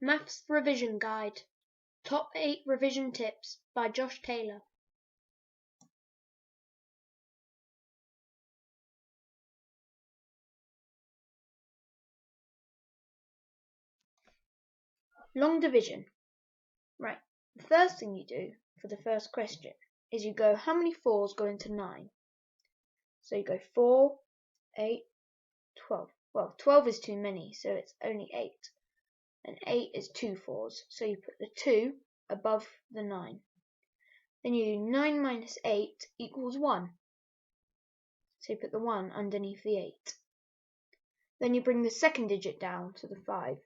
Maths Revision Guide. Top 8 Revision Tips by Josh Taylor. Long division. Right, the first thing you do for the first question is you go, how many 4s go into 9? So you go 4, 8, 12. Well, 12 is too many, so it's only 8. And 8 is 2 4s, so you put the 2 above the 9. Then you do 9 minus 8 equals 1. So you put the 1 underneath the 8. Then you bring the second digit down to the 5.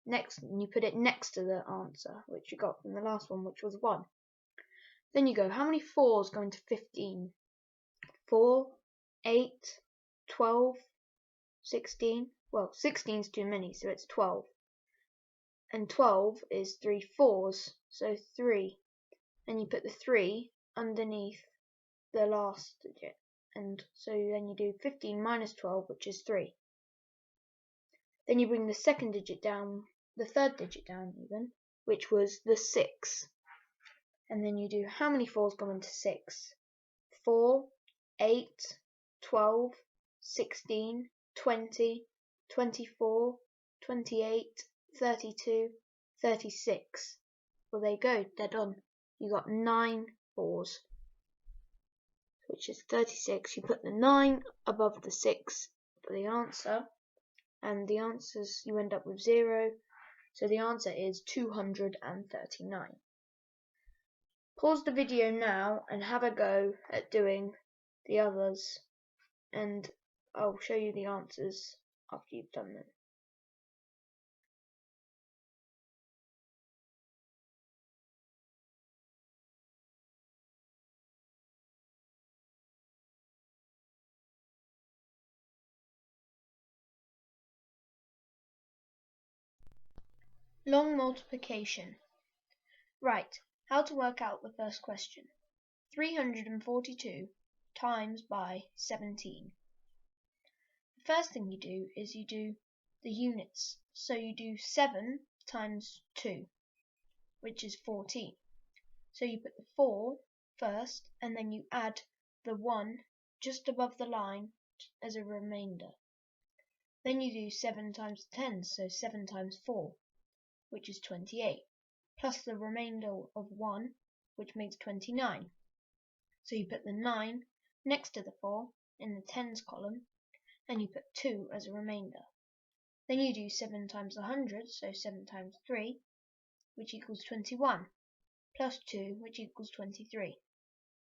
Next, you put it next to the answer, which you got from the last one, which was 1. Then you go, how many 4s go into 15? 4, 8, 12, 16. Well, 16 is too many, so it's 12. And 12 is 3 4s, so 3. And you put the 3 underneath the last digit. And so then you do 15 minus 12, which is 3. Then you bring the second digit down, the third digit down even, which was the 6. And then you do, how many 4s go into 6? 4, 8, 12, 16, 20, 24, 28, 32, 36. Well, there you go, they're done. You got 9 4s, which is 36. You put the 9 above the 6 for the answer, and the answers, you end up with 0. So the answer is 239. Pause the video now and have a go at doing the others, and I'll show you the answers after you've done them. Long multiplication. Right, how to work out the first question. 342 times by 17. The first thing you do is you do the units. So you do 7 times 2, which is 14. So you put the 4 first, and then you add the 1 just above the line as a remainder. Then you do 7 times 10, so 7 times 4, which is 28, plus the remainder of 1, which makes 29. So you put the 9 next to the 4 in the tens column, and you put 2 as a remainder. Then you do 7 times 100, so 7 times 3, which equals 21, plus 2, which equals 23.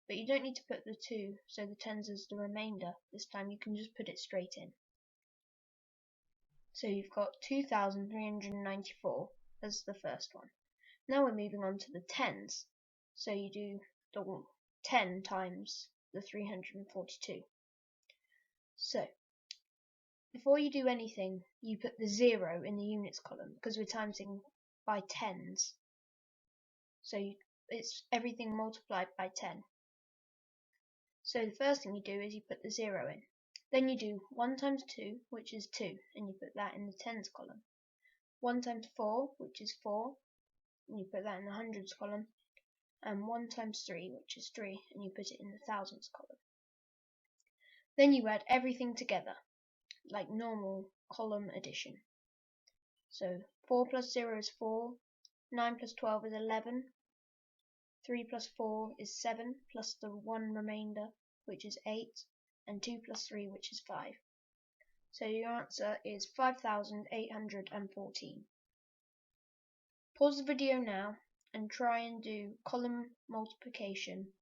But you don't need to put the 2, so the tens as the remainder. This time you can just put it straight in. So you've got 2,394 as the first one. Now we're moving on to the tens. So you do the 10 times the 342. So before you do anything, you put the 0 in the units column because we're timesing by tens. So it's everything multiplied by 10. So the first thing you do is you put the 0 in. Then you do 1 times 2, which is 2, and you put that in the tens column. 1 times 4, which is 4, and you put that in the hundreds column. And 1 times 3, which is 3, and you put it in the thousands column. Then you add everything together, like normal column addition. So 4 plus 0 is 4, 9 plus 12 is 11, 3 plus 4 is 7, plus the 1 remainder, which is 8, and 2 plus 3, which is 5. So your answer is 5,814. Pause the video now and try and do column multiplication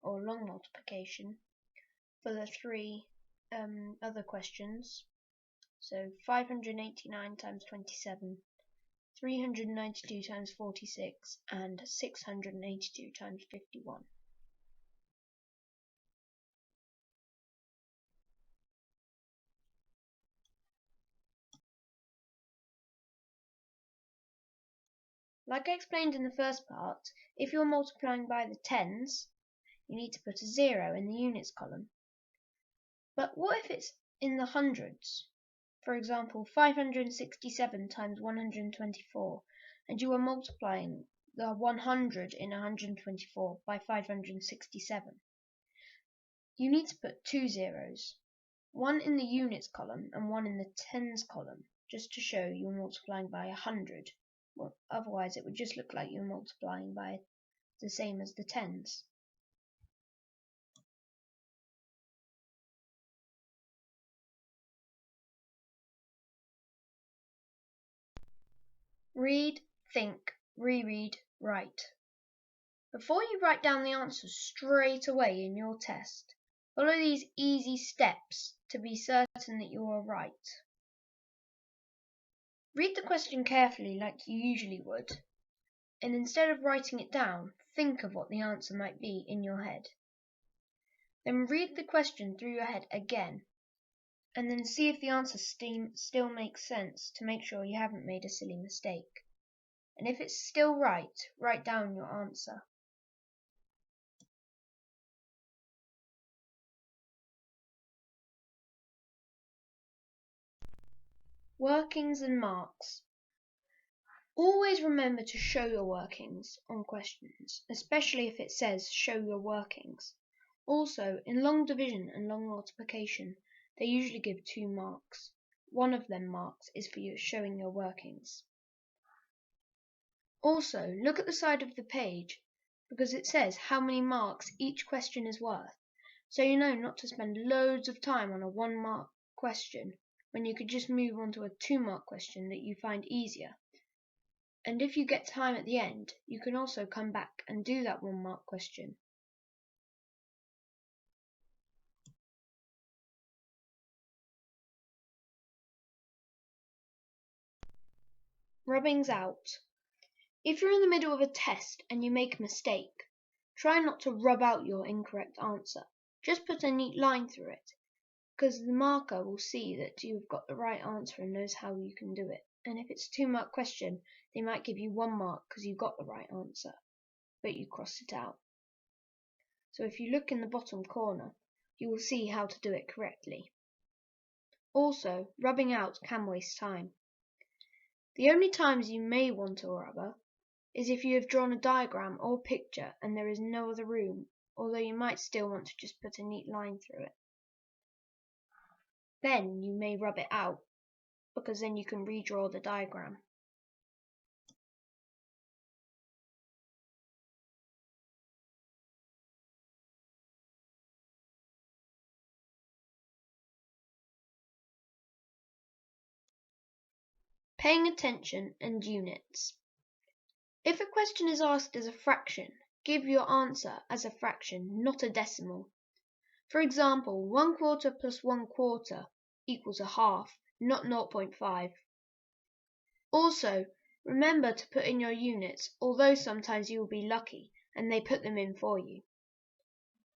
or long multiplication for the 3 other questions. So 589 times 27, 392 times 46, and 682 times 51. Like I explained in the first part, if you're multiplying by the tens, you need to put a 0 in the units column. But what if it's in the hundreds? For example, 567 times 124, and you are multiplying the 100 in 124 by 567. You need to put 2 zeros, one in the units column and one in the tens column, just to show you're multiplying by 100. Well, otherwise it would just look like you're multiplying by the same as the tens. Read, think, reread, write. Before you write down the answers straight away in your test, follow these easy steps to be certain that you are right. Read the question carefully like you usually would, and instead of writing it down, think of what the answer might be in your head. Then read the question through your head again, and then see if the answer still makes sense to make sure you haven't made a silly mistake. And if it's still right, write down your answer. Workings and marks. Always remember to show your workings on questions, especially if it says show your workings. Also, in long division and long multiplication, they usually give 2 marks. One of them marks is for you showing your workings. Also, look at the side of the page, because it says how many marks each question is worth, so you know not to spend loads of time on a 1-mark question when you could just move on to a 2-mark question that you find easier. And if you get time at the end, you can also come back and do that 1-mark question. Rubbings out. If you're in the middle of a test and you make a mistake, try not to rub out your incorrect answer. Just put a neat line through it, because the marker will see that you've got the right answer and knows how you can do it. And if it's a 2-mark question, they might give you 1 mark because you got the right answer, but you crossed it out. So if you look in the bottom corner, you will see how to do it correctly. Also, rubbing out can waste time. The only times you may want a rubber is if you have drawn a diagram or picture and there is no other room, although you might still want to just put a neat line through it. Then you may rub it out, because then you can redraw the diagram. Paying attention and units. If a question is asked as a fraction, give your answer as a fraction, not a decimal. For example, 1/4 plus 1/4 equals a half, not 0.5. Also, remember to put in your units, although sometimes you will be lucky and they put them in for you.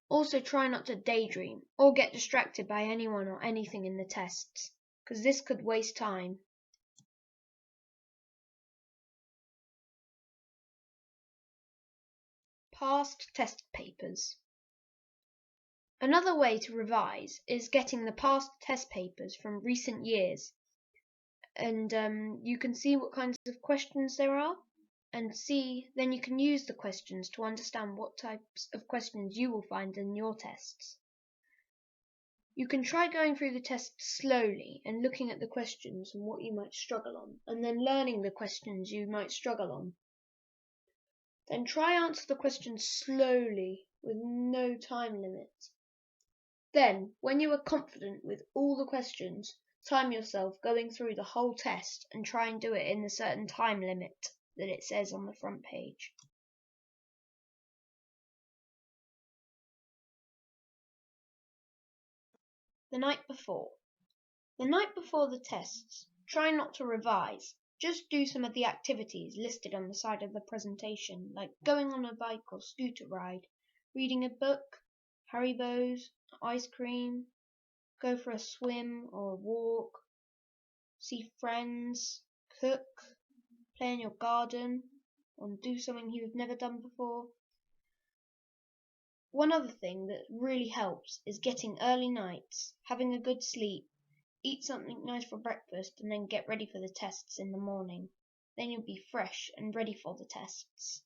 Also, try not to daydream or get distracted by anyone or anything in the tests, because this could waste time. Past test papers. Another way to revise is getting the past test papers from recent years, and you can see what kinds of questions there are, and then you can use the questions to understand what types of questions you will find in your tests. You can try going through the tests slowly and looking at the questions and what you might struggle on, and then learning the questions you might struggle on. Then try answer the questions slowly with no time limit. Then, when you are confident with all the questions, time yourself going through the whole test and try and do it in the certain time limit that it says on the front page. The night before. The night before the tests, try not to revise. Just do some of the activities listed on the side of the presentation, like going on a bike or scooter ride, reading a book, Haribos, ice cream, go for a swim or a walk, see friends, cook, play in your garden, or do something you've never done before. One other thing that really helps is getting early nights, having a good sleep, eat something nice for breakfast, and then get ready for the tests in the morning. Then you'll be fresh and ready for the tests.